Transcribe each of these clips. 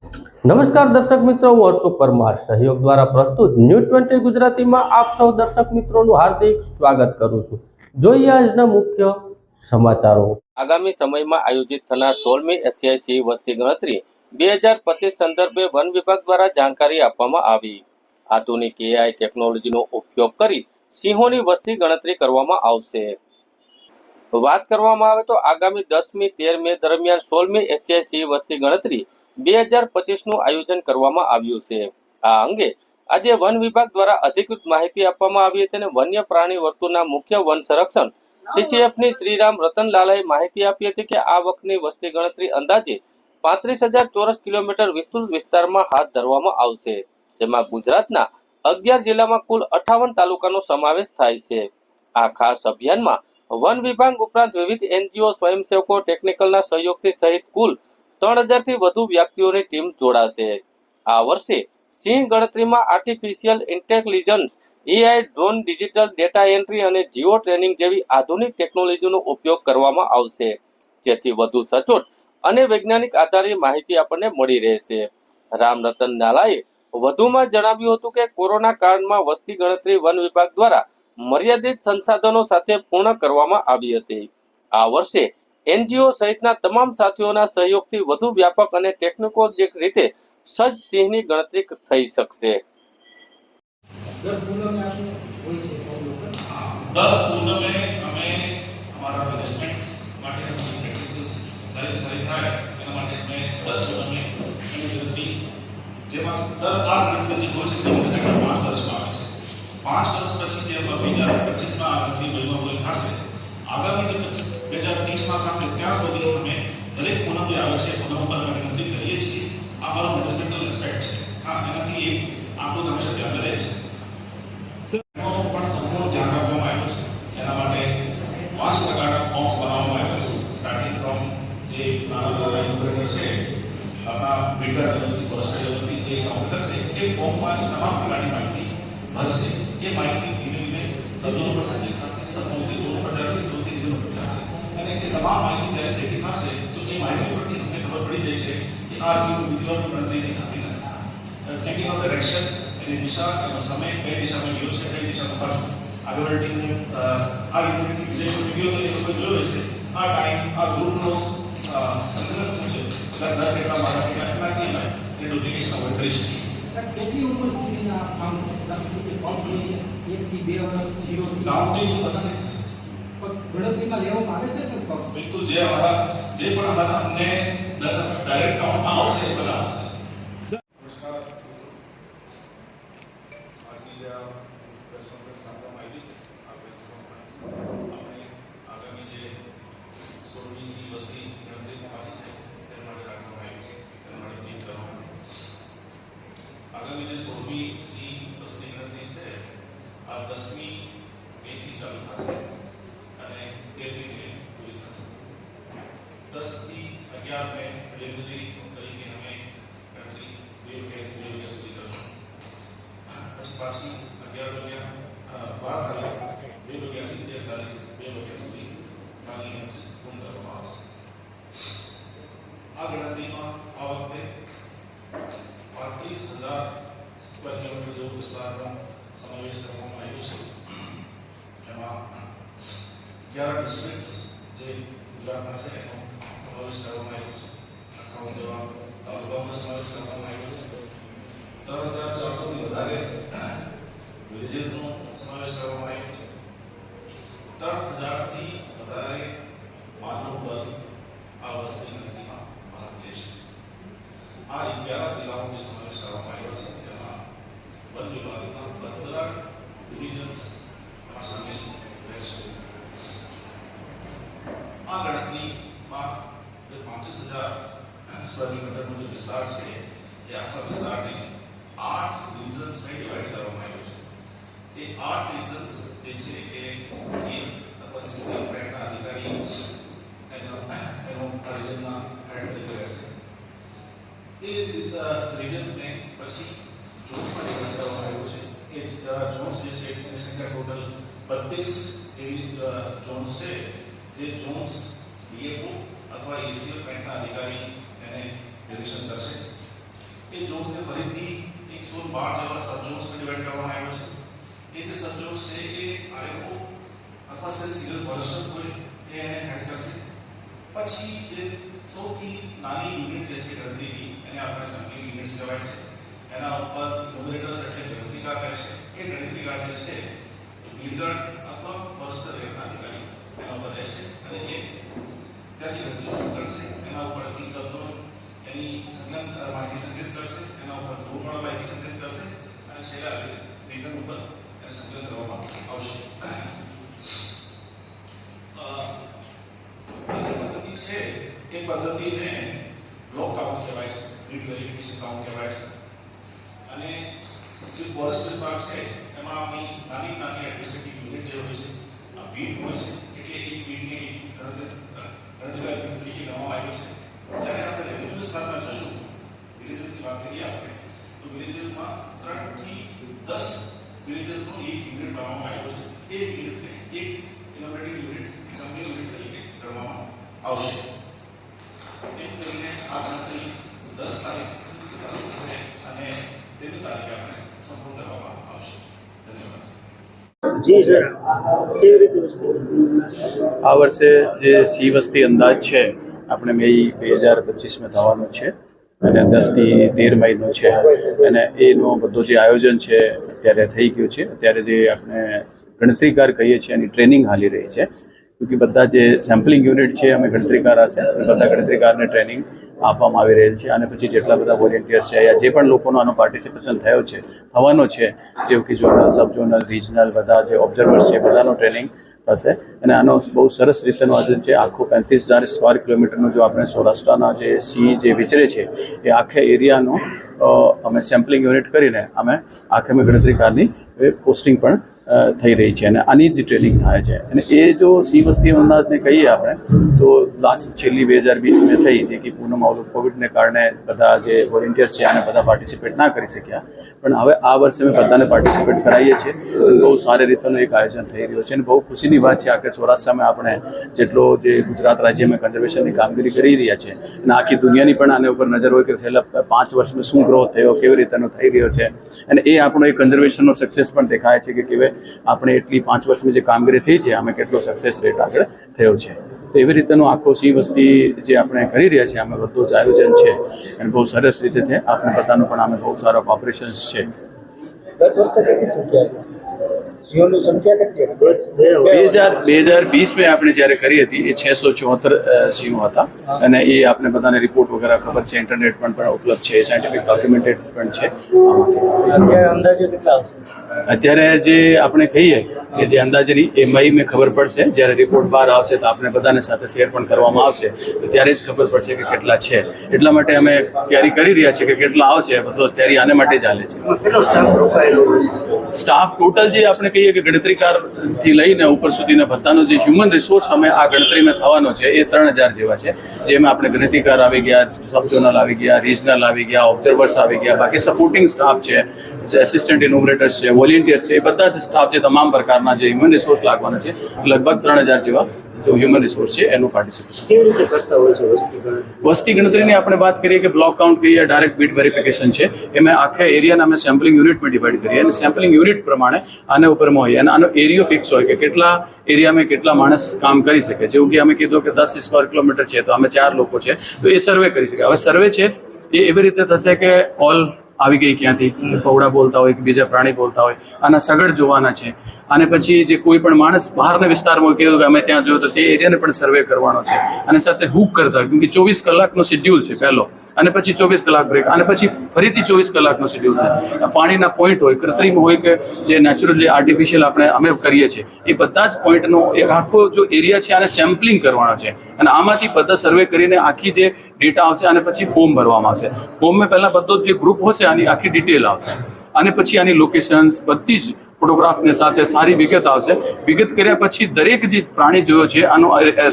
નમસ્કાર દર્શક મિત્રો, હું હર્ષુ પરમાર સહયોગ દ્વારા પ્રસ્તુત ન્યૂઝ 20 ગુજરાતીમાં આપ સૌ દર્શક મિત્રોનું હાર્દિક સ્વાગત કરું છું। જોઈએ આજના મુખ્ય સમાચારો। આગામી સમયમાં આયોજિત થનાર 16મી એશિયાઈ સિંહ વસ્તી ગણતરી 2025 સંદર્ભે વન વિભાગ દ્વારા જાણકારી આપવામાં આવી। આધુનિક એઆઈ ટેકનોલોજીનો ઉપયોગ કરી સિંહોની વસ્તી ગણતરી કરવામાં આવશે। વાત કરવામાં આવે તો આગામી 10મી 13 મે દરમિયાન 16મી એશિયાઈ સિંહ વસ્તી ગણતરી 2025નું આયોજન કરવામાં આવ્યું છે। આ અંગે આજે વન વિભાગ દ્વારા અધિકૃત માહિતી આપવામાં આવી હતી અને વન્ય પ્રાણી વર્તુળના મુખ્ય વન સંરક્ષણ સીસીએફની શ્રીરામ રતનલાલાએ માહિતી આપી હતી કે આ વખતની વસ્તી ગણતરી અંદાજે 35,000 ચોરસ કિલોમીટર વિસ્તૃત વિસ્તારમાં હાથ ધરવામાં આવશે, જેમાં ગુજરાતના 11 જિલ્લામાં કુલ 58 તાલુકાનો સમાવેશ થાય છે। આ ખાસ અભિયાનમાં વન વિભાગ ઉપરાંત વિવિધ એનજીઓ, સ્વયંસેવકો, ટેકનિકલના સહયોગથી સહિત કુલ 3,000 થી વધુ વ્યક્તિઓની ટીમ જોડાશે। આ વર્ષે સિંહ ગણતરીમાં artificial intelligence, AI, drone, digital data entry અને જીઓ ટ્રેનિંગ જેવી આધુનિક ટેકનોલોજીનો ઉપયોગ કરવામાં આવશે, જેથી વધુ સચોટ અને વૈજ્ઞાનિક આધારિત માહિતી આપણને મળી રહેશે। રામ રતન લાલાએ વધુમાં જણાવ્યું હતું કે કોરોના કાળમાં વસ્તી ગણતરી વન વિભાગ દ્વારા મર્યાદિત સંસાધનો સાથે પૂર્ણ કરવામાં આવી હતી। આ વર્ષે એનજીઓ સહિતના તમામ સાથીઓના સહયોગથી વધુ વ્યાપક અને ટેકનોલોજીક રીતે સજ્જ સિંહની ગણતરી થઈ શકશે। દર પૂનમે અમે અમારા મેનેજમેન્ટ માટે અમારી પ્રેક્ટિસિસ સારી થાય એના માટે અમે દર પૂનમે ગણતરી જેમાં દર આ ગણતરી જે હોય છે સંગઠન 5 વર્ષમાં આવે છે। 5 વર્ષ પછી જે 2025માં આ ગણતરી મહિનો પૂરી થશે, આગામી જે 2030માં થશે ત્યાં સુધી અમે દરેક પૂનમ જે આવે છે પૂનમ પર અમે ગણતરી કરીએ છીએ। આ મારો મેનેજમેન્ટલ એસ્પેક્ટ છે। હા, એનાથી આપણું હંમેશા ધ્યાન રહે છે। પણ સંપૂર્ણ ધ્યાન રાખવામાં આવ્યું છે। એના માટે 5 પ્રકારના ફોર્મ્સ બનાવવામાં આવ્યા છે, સ્ટાર્ટિંગ ફ્રોમ જે નાના ઇન્ટરપ્રેટર છે આપણા બીટર લેવલથી ફોરેસ્ટ્રી લેવલથી જે ઓપરેટર છે એ ફોર્મમાં તમામ પ્રકારની માહિતી ભરશે। એ માહિતી ધીમે ધીમે સભ્યો પર સંચિત થશે, સભ્યોથી દૂર પર જશે, દૂરથી જૂર પર જશે અને એ તમામ માહિતી જ્યારે ભેગી થશે તો એ માહિતી પરથી અમને ખબર પડી જાય છે કે આ સિંહ બીજી ગણતરી નહીં થતી નથી। ટેકિંગ ઓફ ડાયરેક્શન, એની દિશા, એનો સમય, કઈ દિશામાં ગયો છે, કઈ દિશામાં પાછું આગળ ટીમને આ યુનિટથી બીજે ગયો તો એ લોકો જોયો હશે આ ટાઈમ આ ગ્રુપનો સંકલન શું છે, દર કેટલા મારા કેટલા એનાથી અમે એ ડુપ્લિકેશન અવોઇડ કરી શકીએ। કેટલી ઉંમર સુધીના કામ હોય છે? 1 થી 2 વર્ષ, 0 થી કાઉન્ટિંગ બધાને થશે, ગણતરીમાં લેવામાં આવે છે સર? બિલકુલ, જે પણ અમારા અમને ડાયરેક્ટ કાઉન્ટમાં આવશે એ બધા આવશે। વસ્તી ગણતરી થવાની છે તેના માટે રાખવામાં આવી છે, તેના માટે ટીમ કરવામાં આવી છે। આગામી જે 16મી સિંહ વસ્તી ગણતરી છે આ 10મી મેથી ચાલુ થશે અને 13મી મે પૂરી થશે। 10 થી 11 મે પ્રિલિમિનરી તરીકે અમે ગણતરી 2 વાગ્યાથી 2 વાગ્યા સુધી કરશું। પછી પાછી 11 વાગ્યા 12 તારીખ 2 વાગ્યાથી 13 તારીખ 2 વાગ્યા સુધી ફાઇનલ ગણતરી પૂર્ણ કરવામાં આવશે। આ ગણતરીમાં આ વખતે 35,000 સ્ક્વેર કિલોમીટર જેવો વિસ્તારનો સમાવેશ કરવામાં આવ્યો છે। એમાં 11 ડિસ્ટ્રિક્ટ્સ જે ગુજરાતના છે એનો સમાવેશ કરવામાં આવ્યો છે। 58 જેવા તાલુકાઓનો સમાવેશ કરવામાં આવ્યો છે। 3,400 થી વધારે વિલેજીસનો સમાવેશ કરવામાં આવ્યો છે। 3,000 થી વધારે માનવ બળ આ વસ્તી ગણતરીમાં ભાગ લેશે। આ 11 જિલ્લાઓ જે સમાવેશ કરવામાં આવ્યો છે તેમાં વન વિભાગના 15 ડિવિઝન્સ એમાં સામેલ રહેશે। આ ગણતરીમાં જે 35,000 સ્ક્વેર કિલોમીટરનો જે વિસ્તાર છે એ આખા વિસ્તારને 8 રિજન્સમાં ડિવાઈડ કરવામાં આવ્યો છે। એ 8 રિજન્સ જે છે એ સીએમ અથવા સીસીએફ રેન્કના અધિકારી એનો રિજનના હેડ તરીકે રહેશે। એ રિજન્સને પછી ઝોન્સમાં ડિવાઈડ કરવામાં આવ્યો છે। એ ઝોન્સ જે છે એની સંખ્યા ટોટલ 32 જેવી ઝોન્સ છે। જે ઝોન્સ ડીએફઓ અથવા એસીએફ રેન્કના અધિકારી એને ડિરેક્શન કરશે। એ ઝોન્સને ફરીથી 112 જેવા સબ ઝોન્સમાં ડિવાઈડ કરવામાં આવ્યો છે. એ જે સબ ઝોન્સ છે એ આરએફઓ અથવા સિવિલ ફોરેસ્ટર હોય એ એને હેડ કરશે. પછી જે સૌથી નાની યુનિટ જે છે ગણતરીની એને આપણે સેમ્પલિંગ યુનિટ્સ કહેવાય છે. એના ઉપર ઇનોવેટર્સ એટલે ગણતરીકાર રહેશે. એ ગણતરીકાર જે છે બીડગાર્ડ અથવા ફોરેસ્ટર રેન્જના અધિકારી એના ઉપર રહેશે અને એ ત્યાંથી ગણતરી શરૂ કરશે. એના ઉપરથી સબઝોન એની સંકલન માહિતી સંકલિત કરશે, એના ઉપર ઝોનવાળા માહિતી સંકલિત કરશે અને છેલ્લા રિજન ઉપર એને સંકલન કરવામાં આવશે. આ જે પદ્ધતિ છે એ પદ્ધતિને બ્લોક કાઉન્ટ કહેવાય છે, બીટ વેરિફિકેશન કાઉન્ટ કહેવાય છે. અને જે ફોરેસ્ટ વિસ્તાર છે એમાં આપણી નાની નાની એડમિનિસ્ટ્રેટિવ યુનિટ જે હોય છે આ બીટ હોય છે એટલે એક બીટને ગણતરીકાર યુનિટ તરીકે ગણવામાં આવ્યો છે. જ્યારે આપણે રેવન્યુ વિસ્તારમાં જશું, વિલેજીસની વાત કરીએ આપણે, તો વિલેજીસમાં 3 થી 10 વિલેજીસનો એક યુનિટ બનાવવામાં આવ્યો છે. એ યુનિટને એક ઇનોવેટિવ યુનિટ, એસેમ્બલી યુનિટ તરીકે ગણવામાં આવશે. એમ કરીને આ ગણતરી 10 તારીખ થશે અને 13 તારીખે આપણે સંપૂર્ણ કરવામાં આવશે. ધન્યવાદ. જી સર, કેવી રીતે આ વર્ષે જે સી વસ્તી અંદાજ છે આપણે મે 2025માં થવાનો છે અને 10 થી 13 મહિનો છે અને એનો બધું જે આયોજન છે અત્યારે થઈ ગયું છે. અત્યારે જે આપણે ગણતરીકાર કહીએ છીએ એની ટ્રેનિંગ હાલી રહી છે. ક્યોંકિ બધા જે સેમ્પલિંગ યુનિટ છે અમે ગણતરીકાર હશે એ બધા ગણતરીકારને ટ્રેનિંગ આપવામાં આવી રહેલ છે. અને પછી જેટલા બધા વોલેન્ટિયર છે યા જે પણ લોકોનો આનો પાર્ટિસિપેશન થવાનો છે જેવું કે ઝોનલ, સબ ઝોનલ, રિજનલ બધા જે ઓબ્ઝર્વર્સ છે બધાનો ટ્રેનિંગ થશે. અને આનો બહુ સરસ રીતેનું આયોજન છે. આખું 35,000 સ્ક્વેર કિલોમીટરનું જો આપણે સૌરાષ્ટ્રના જે સી જે વિચરે છે એ આખા એરિયાનો અમે સેમ્પલિંગ યુનિટ કરીને અમે આખે ગણતરીકારની પોસ્ટિંગ પણ થઈ રહી છે અને આની જ ટ્રેનિંગ થાય છે. અને એ જો સી વસ્તી અંદાજને કહીએ આપણે તો છેલ્લી 2020 થઈ જે કે પૂનમ કોવિડને કારણે બધા જે વોલેન્ટિયર્સ છે આને બધા પાર્ટિસિપેટ ના કરી શક્યા, પણ હવે આ વર્ષે અમે બધાને પાર્ટિસિપેટ કરાવીએ છીએ. બહુ સારી રીતનું એક આયોજન થઈ રહ્યું છે અને બહુ ખુશીની વાત છે આખે સૌરાષ્ટ્રમાં આપણે જેટલો જે ગુજરાત રાજ્યમાં કન્ઝર્વેશનની કામગીરી કરી રહ્યા છે અને આખી દુનિયાની પણ આને ઉપર નજર હોય કે છેલ્લા 5 વર્ષમાં શું ગ્રોથ થયો, કેવી રીતેનો થઈ રહ્યો છે. અને એ આપણો એક કન્ઝર્વેશનનો સક્સેસ પણ દેખાય છે કે કેવી આપણે એટલી 5 વર્ષમાં જે કામગીરી થઈ છે આમાં કેટલો સક્સેસ રેટ આગળ થયો છે. તો એવી રીતેનો આખો સી વસ્તી જે આપણે કરી રહ્યા છીએ આમાં બધું જ આયોજન છે અને બહુ સરસ રીતે છે. આપણે બધાનું પણ આમાં બહુ સારા ઓપરેશન્સ છે. દર વખતે કેટલી સંખ્યા જીઓની સંખ્યા કેટલી હતી? 2020 આપણે જ્યારે કરી હતી એ 674 સીઓ હતા અને એ આપણે બધાને રિપોર્ટ વગેરે ખબર છે, ઇન્ટરનેટ પણ ઉપલબ્ધ છે, સાયન્ટિફિક ડોક્યુમેન્ટેડ પણ છે. આમાંથી અત્યારે અંદાજે કેટલા આવશે? અત્યારે જે આપણે કહીએ કે જે અંદાજની એ મઈ ખબર પડશે. જ્યારે રિપોર્ટ બહાર આવશે તો આપણે બધાને સાથે શેર પણ કરવામાં આવશે તો ત્યારે જ ખબર પડશે કે કેટલા છે. એટલા માટે અમે તૈયારી કરી રહ્યા છીએ કે કેટલા આવશે. બધો તૈયારી આને માટે ચાલે છે. સ્ટાફ ટોટલ જે આપણે કહીએ કે ગણતરીકારથી લઈને ઉપર સુધીના બધાનો જે હ્યુમન રિસોર્સ અમે આ ગણતરીમાં થવાનો છે એ 3000 જેવા છે. જેમાં આપણે ગણતરીકાર આવી ગયા, સબ ઝોનલ આવી ગયા, રિજનલ આવી ગયા, ઓબ્ઝર્વર્સ આવી ગયા, બાકી સપોર્ટિંગ સ્ટાફ છે, જે એસિસ્ટન્ટ ઇનોવેટર્સ છે, વોલેન્ટિયર્સ છે, એ બધા જ સ્ટાફ જે તમામ પ્રકારના જે હ્યુમન રિસોર્સ લાગવાના છે લગભગ 3000 જેવા જો હ્યુમન રિસોર્સ છે એનું પાર્ટિસિપેશન. કેવી રીતે કરતા હોય છે વસ્તી ગણતરીની આપણે વાત કરીએ કે બ્લોક કાઉન્ટ કહીએ, ડાયરેક્ટ બીટ વેરિફિકેશન છે. એમાં આખા એરિયાના અમે સેમ્પલિંગ યુનિટમાં ડિવાઈડ કરીએ અને સેમ્પલિંગ યુનિટ પ્રમાણે આના ઉપરમાં હોય અને આનો એરિયો ફિક્સ હોય કે કેટલા એરિયામાં કેટલા માણસ કામ કરી શકે. જેવું કે અમે કીધું કે 10 સ્ક્વેર કિલોમીટર છે તો અમે 4 લોકો છે તો એ સર્વે કરી શકે. હવે સર્વે છે એ એવી રીતે થશે કે કોલ આવી ગઈ ક્યાંથી, પવડા બોલતા હોય કે બીજા પ્રાણી બોલતા હોય, આના સગડ જોવાના છે. અને પછી જે કોઈ પણ માણસ બહારના વિસ્તારમાં કહેવું કે અમે ત્યાં જોયું તો તે એરિયાને પણ સર્વે કરવાનો છે. અને સાથે હુક કરતા હોય કેમકે 24 કલાકનો શેડ્યુલ છે પહેલો અને પછી 24 કલાક બ્રેક અને પછી ફરીથી 24 કલાકનો શેડ્યુલ છે. પાણીના પોઈન્ટ હોય, કૃત્રિમ હોય કે જે નેચરલી આર્ટિફિશિયલ અમે કરીએ છીએ એ બધા જ પોઈન્ટનો એક આખો જો એરિયા છે આને સેમ્પલિંગ કરવાનો છે અને આમાંથી બધા સર્વે કરીને આખી જે ડેટા આવશે અને પછી ફોર્મ ભરવામાં આવશે. ફોર્મમાં પહેલાં બધો જે ગ્રુપ હશે આની આખી ડિટેલ આવશે અને પછી આની લોકેશન્સ બધી જ ફોટોગ્રાફની સાથે સારી વિગત આવશે. વિગત કર્યા પછી દરેક જે પ્રાણી જોયો છે આનો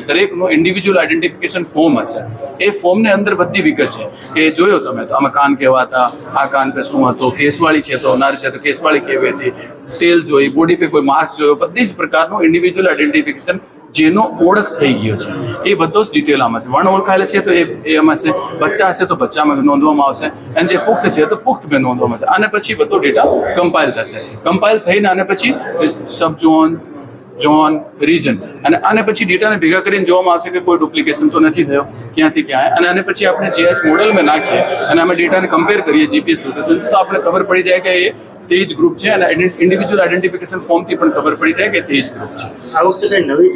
દરેકનો ઇન્ડિવિજ્યુઅલ આઈડેન્ટિફિકેશન ફોર્મ હશે. એ ફોર્મની અંદર બધી વિગત છે કે જોયો તમે તો આમાં કાન કેવા હતા, આ કાન પે શું હતો, કેસવાળી છે તો નર છે તો કેસવાળી કેવી હતી, તેલ જોઈ, બોડી પે કોઈ માર્ક્સ જોયો, બધી જ પ્રકારનું ઇન્ડિવિજ્યુઅલ આઈડેન્ટિફિકેશન જેનો ઓળખ થઈ ગયો છે એ બધો જ ડિટેલ આમાં છે. વર્ણ ઓળખાયેલા છે તો એ આમાં છે, બચ્ચા હશે તો બચ્ચામાં નોંધવામાં આવશે, અને જે પુખ્ત છે તો પુખ્તમાં નોંધવામાં આવશે. અને પછી બધો ડેટા કમ્પાઇલ થશે. કમ્પાઇલ થઈને અને પછી સબ ઝોન, ઝોન, રીજન, અને આને પછી ડેટાને ભેગા કરીને જોવામાં આવશે કે કોઈ ડુપ્લિકેશન તો નથી થયો, ક્યાંથી ક્યાં. અને આને પછી આપણે જીઆઈએસ મોડેલમાં નાખીએ અને અમે ડેટાને કમ્પેર કરીએ જીપીએસ લોકેશન, તો આપણે ખબર પડી જાય કે એ તે જ ગ્રુપ છે, અને ઇન્ડિવિજ્યુઅલ આઈડેન્ટિફિકેશન ફોર્મથી પણ ખબર પડી જાય કે તે જ ગ્રુપ છે. આ વખતે નવી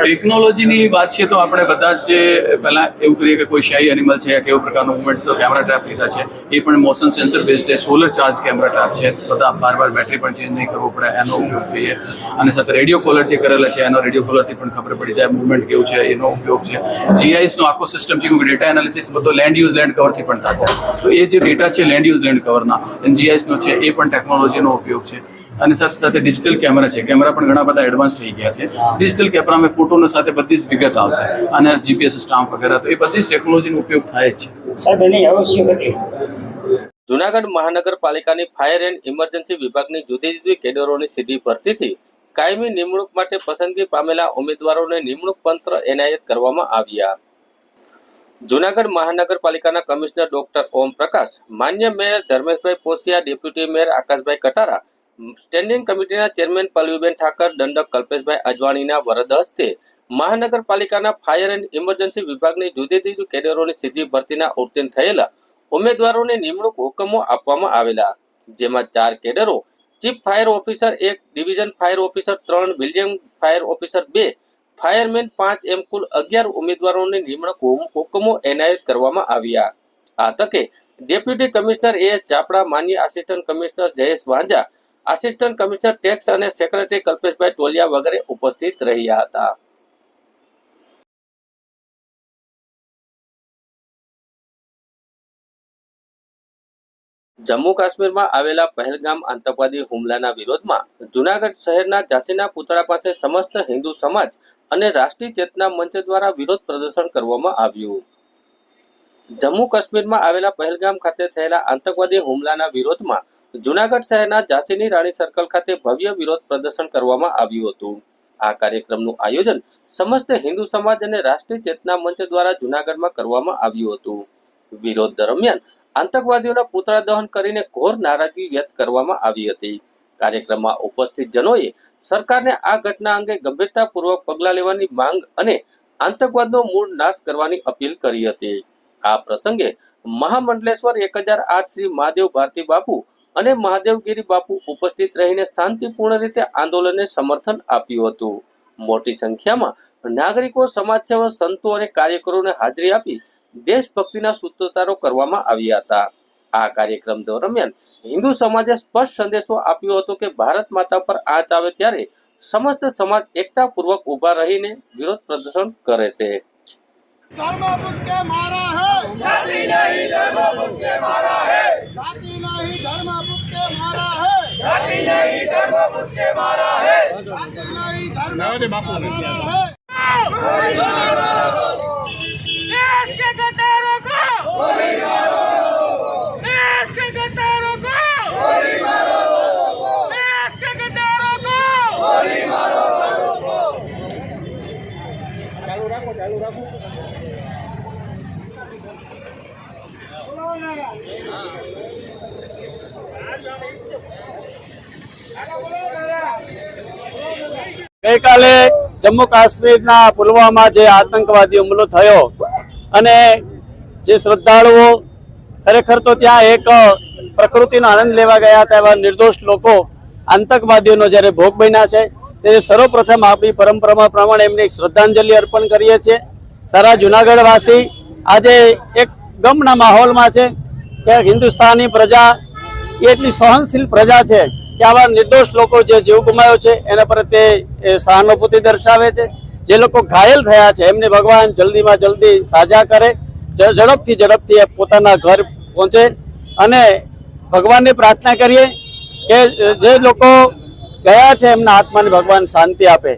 ટેકનોલોજીની વાત છે તો આપણે બધા જ પહેલાં એવું કરીએ કે કોઈ શાહી એનિમલ છે, કેવો પ્રકારનો મુવમેન્ટ, તો કેમેરા ટ્રેપ લીધા છે. એ પણ મોશન સેન્સર બેઝડ છે, સોલર ચાર્જ કેમેરા ટ્રેપ છે. બધા બાર બેટરી પણ ચેન્જ નહીં કરવો પડે, એનો ઉપયોગ જોઈએ. અને સાથે રેડિયો કોલર જે કરેલા છે, એનો રેડિયો કોલરથી પણ ખબર પડી જાય મુવમેન્ટ કેવું છે, એનો ઉપયોગ છે. જીઆઈએસનો આખો સિસ્ટમ છે, ડેટા એનાલિસિસ બધો લેન્ડ યુઝ લેન્ડ કવરથી પણ થશે. તો એ જે ડેટા છે લેન્ડ યુઝ લેન્ડ કવરના, જીઆઈએસનો છે, એ પણ ટેકનોલોજીનો ઉપયોગ છે. અને સાથે સાથે ડિજિટલ કેમેરા છે, કેમેરા પણ ઘણા બધા એડવાન્સ થઈ ગયા છે. ડિજિટલ કેમેરામાં ફોટોનો સાથે બધી જ વિગત આવશે, અને જીપીએસ સ્ટામ્પ વગેરે, તો એ બધી જ ટેકનોલોજીનો ઉપયોગ થાય જ છે. સાહેબ એની આવશ્યક કેટલી? જૂનાગઢ મહાનગરપાલિકાની ફાયર એન્ડ ઇમરજન્સી વિભાગની જુદી જુદી કેડરોની સીધી ભરતીથી કાયમી નિમણૂક માટે પસંદગી પામેલા ઉમેદવારોને નિમણૂક પત્ર એનાયત કરવામાં આવ્યા. જૂનાગઢ મહાનગરપાલિકાના કમિશનર ડોક્ટર ઓમ પ્રકાશ, માન્ય મેયર ધર્મેશભાઈ પોસિયા, ડેપ્યુટી મેયર આકાશભાઈ કટારા, સ્ટેન્ડિંગ કમિટીના ચેરમેન પલ્લવીબેન ઠાકર, દંડક કલ્પેશભાઈ અજવાણીના વરદ હસ્તે મહાનગરપાલિકાના ફાયર એન્ડ ઇમરજન્સી વિભાગની જુદી જુદી કેડરોની સીધી ભરતીના ઉત્તીર્ણ થયેલા ઉમેદવારોને નિમણૂક હુકમો આપવામાં આવેલા, જેમાં 4 કેડરો, chief fire officer 1, division fire officer 3, William fire officer 2, fireman 5 એમ કુલ 11 ઉમેદવારોને નિમણૂક હુકમો એનાયત કરવામાં આવ્યા. આ તકે ડેપ્યુટી કમિશનર એસ ચાપડા, માન્ય assistant commissioner Jayesh Vanja, assistant commissioner tax અને સેક્રેટરી કલ્પેશભાઈ ટોલિયા વગેરે ઉપસ્થિત રહ્યા હતા. જમ્મુ કાશ્મીરમાં આવેલા પહેલગામ આતંકવાદી હુમલાના વિરોધમાં જૂનાગઢ શહેરના ઝાંસીના પૂતળા પાસે સમસ્ત હિન્દુ સમાજ અને રાષ્ટ્રીય ચેતના મંચ દ્વારા વિરોધ પ્રદર્શન કરવામાં આવ્યું. જમ્મુ કાશ્મીરમાં આવેલા પહેલગામ ખાતે થયેલા આતંકવાદી હુમલાના વિરોધમાં જૂનાગઢ શહેરના ઝાંસીની રાણી સર્કલ ખાતે ભવ્ય વિરોધ પ્રદર્શન કરવામાં આવ્યું હતું. આ કાર્યક્રમનું આયોજન સમસ્ત હિન્દુ સમાજ અને રાષ્ટ્રીય ચેતના મંચ દ્વારા જૂનાગઢમાં કરવામાં આવ્યું હતું. વિરોધ દરમિયાન આતંકવાદીઓના પૂતળા દહન કરીને ઘોર નારાજગી વ્યક્ત કરવામાં આવી હતી. કાર્યક્રમમાં ઉપસ્થિત જનોએ સરકારને આ ઘટના અંગે ગંભીરતાપૂર્વક પગલાં લેવાની માંગ અને આતંકવાદનો મૂળ નાશ કરવાની અપીલ કરી હતી. આ પ્રસંગે મહામંડલેશ્વર 1008 શ્રી મહાદેવ ભારતી બાપુ અને મહાદેવગીરી બાપુ ઉપસ્થિત રહીને શાંતિપૂર્ણ રીતે આંદોલનને સમર્થન આપ્યું હતું. મોટી સંખ્યામાં નાગરિકો, સમાજસેવક, સંતો અને કાર્યકરોને હાજરી આપી દેશભક્તિના સૂત્રોચ્ચારો કરવામાં આવ્યા હતા. આ કાર્યક્રમ દરમિયાન હિન્દુ સમાજે સ્પષ્ટ સંદેશો આપ્યો હતો કે ભારત માતા પર આંચ આવે ત્યારે સમસ્ત સમાજ એકતાપૂર્વક ઊભા રહીને વિરોધ પ્રદર્શન કરે છે. धर्म पूछ के मारा है, जाति नहीं धर्म पूछ के मारा है, जाति नहीं धर्म पूछ के मारा है, जाति नहीं धर्म पूछ के मारा है, जाति नहीं धर्म पूछ के मारा है. देश के गद्दारों को गोली मारो, देश के गद्दारों को गोली मारो, देश के गद्दारों को गोली मारो. चालू रखो, चालू रखो. ગઈકાલે જમ્મુ કાશ્મીરના પુલવામા જે આતંકવાદી હુમલો થયો અને જે શ્રદ્ધાળુઓ ખરેખર તો ત્યાં એક પ્રકૃતિનો આનંદ લેવા ગયા હતા, એવા નિર્દોષ લોકો આતંકવાદીઓનો જ્યારે ભોગ બન્યા છે, તે સર્વપ્રથમ આપણી પરંપરા પ્રમાણે એમને એક શ્રદ્ધાંજલિ અર્પણ કરીએ છીએ. સારા જુનાગઢવાસી આજે એક ગમના માહોલમાં છે કે હિન્દુસ્તાની પ્રજા એટલી સહનશીલ પ્રજા છે કે આવા નિર્દોષ લોકો જે જીવ ગુમાવ્યો છે એના પ્રત્યે સહાનુભૂતિ દર્શાવે છે. જે લોકો ઘાયલ થયા છે એમને ભગવાન જલ્દીમાં જલ્દી સાજા કરે, ઝડપથી પોતાના ઘર પહોંચે, અને ભગવાનને પ્રાર્થના કરીએ કે જે લોકો ગયા છે એમના આત્માને ભગવાન શાંતિ આપે.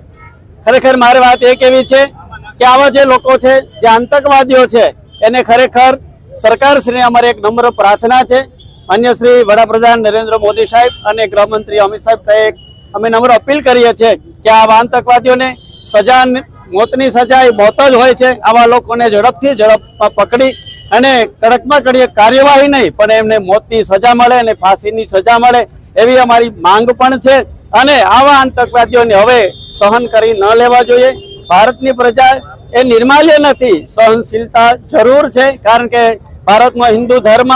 ખરેખર મારી વાત એ કહેવી છે કે આવા જે લોકો છે, જે આતંકવાદીઓ છે, એને ખરેખર સરકારશ્રીને અમારી એક નમ્ર પ્રાર્થના છે. માન્ય શ્રી વડાપ્રધાન નરેન્દ્ર મોદી સાહેબ અને ગૃહમંત્રી અમિત સાહેબ સાહેબ અમે નમ્ર અપીલ કરીએ છીએ કે આવા આતંકવાદીઓને સજા, મોતની સજા એ મોત જ હોય છે. આવા લોકોને ઝડપમાં પકડી અને કડકમાં કડક કાર્યવાહી નહીં પણ એમને મોતની સજા મળે અને ફાંસીની સજા મળે એવી અમારી માંગ પણ છે. અને આવા આતંકવાદીઓને હવે સહન કરી ન લેવા જોઈએ. ભારતની પ્રજા એ નિર્માલ્ય નથી, સહનશીલતા જરૂર છે. કારણ કે ભારતમાં હિન્દુ ધર્મ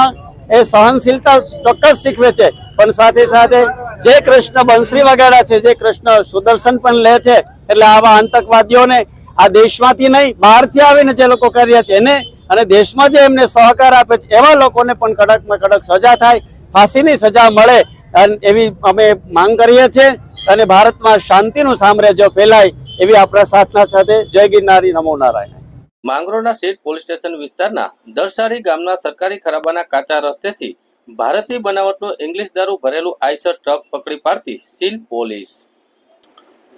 એ સહનશીલતા ચોક્કસ શીખવે છે, પણ સાથે સાથે જે કૃષ્ણ બંસરી વગાડ્યા છે, જે કૃષ્ણ સુદર્શન પણ લે છે, એટલે આવા આતંકવાદીઓને આ દેશમાંથી નહીં બહારથી આવીને જે લોકો કર્યા છે એને, અને દેશમાં જે એમને સહકાર આપે છે એવા લોકોને પણ કડકમાં કડક સજા થાય, ફાંસીની સજા મળે એવી અમે માંગ કરીએ છીએ. અને ભારતમાં શાંતિનું સામ્રાજ્ય ફેલાય એવી આ પ્રાર્થના સાથે જય ગિરનારી, નમો નારાયણ. માંગરોળના સીટ પોલીસ સ્ટેશન વિસ્તારના દરસારી ગામના સરકારી ખરાબાના કાચા રસ્તેથી ભારતીય બનાવટનો ઇંગ્લિશ દારૂ ભરેલું આઈસર ટ્રક પકડી પાડતી સીલ પોલીસ.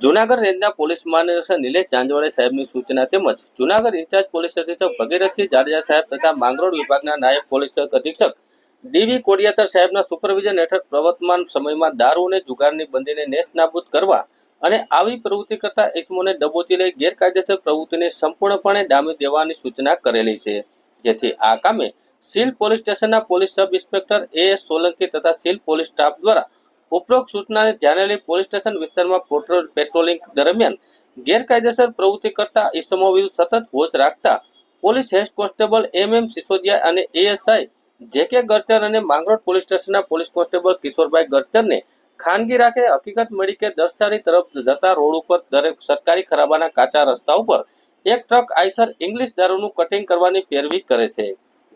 જૂનાગઢ રેન્જના પોલીસ મહાનિરીક્ષક નિલેશ ચાંદવાડે સાહેબની સૂચના તેમજ જૂનાગઢ ઇન્ચાર્જ પોલીસ અધિક્ષક ભગીરથસિંહ જાડેજા સાહેબ તથા માંગરોળ વિભાગના નાયબ પોલીસ અધિક્ષક ડીવી કોડિયાતર સાહેબના સુપરવિઝન હેઠળ પ્રવર્તમાન સમયમાં દારૂ અને જુગારની બંદીને નેસ્તનાબૂદ કરવા અને આવી પ્રવૃત્તિ કરતા ઇસમોને દબોચી લઈ ગેરકાયદેસર પ્રવૃત્તિને સંપૂર્ણપણે ડામી દેવાની સૂચના કરેલી છે. જેથી આ કામે સીલ પોલીસ સ્ટેશનના police sub inspector AS Solanki તથા સીલ પોલીસ સ્ટાફ દ્વારા ઉપરોક્ત સૂચનાને ધ્યાને લઈ પોલીસ સ્ટેશન વિસ્તારમાં પેટ્રોલિંગ દરમિયાન ગેરકાયદેસર પ્રવૃત્તિ કરતા ઇસમો વિરુદ્ધ સતત વોચ રાખતા police head constable MM Sisodia અને ASI JK ગર્ચર અને માંગરોળ પોલીસ સ્ટેશનના પોલીસ કોન્સ્ટેબલ કિશોરભાઈ ગર્ચરને ખાનગી રાખે હકીકત મળી કે દરસારી તરફ જતા રોડ ઉપર દરેક સરકારી ખરાબાના કાચા રસ્તા ઉપર એક ટ્રક આઈસર ઇંગ્લિશ દારૂનું કટિંગ કરવાની પેરવી કરે છે.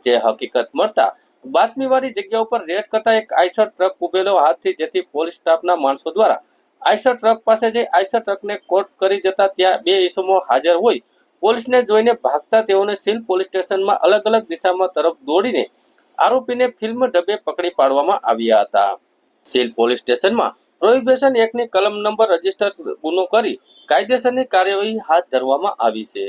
જે હકીકત મળતા બાતમીવાળી જગ્યા ઉપર રેડ કરતા એક આઈસર ટ્રક ઉભેલો હાથથી, જેથી પોલીસ સ્ટાફના માણસો દ્વારા આઈસર ટ્રક પાસે જઈ આઈસર ટ્રકને કોટ કરી જતા ત્યાં બે ઇસમો હાજર હોય પોલીસને જોઈને ભાગતા તેઓને સીલ પોલીસ સ્ટેશનમાં અલગ અલગ દિશામાં તરફ દોડીને આરોપીને ફિલ્મ ઢબે પકડી પાડવામાં આવ્યા હતા. સીલ પોલીસ સ્ટેશનમાં પ્રોહિબિશન એક્ટની કલમ નંબર રજીસ્ટર ગુનો કરી કાયદેસરની કાર્યવાહી હાથ ધરવામાં આવી છે.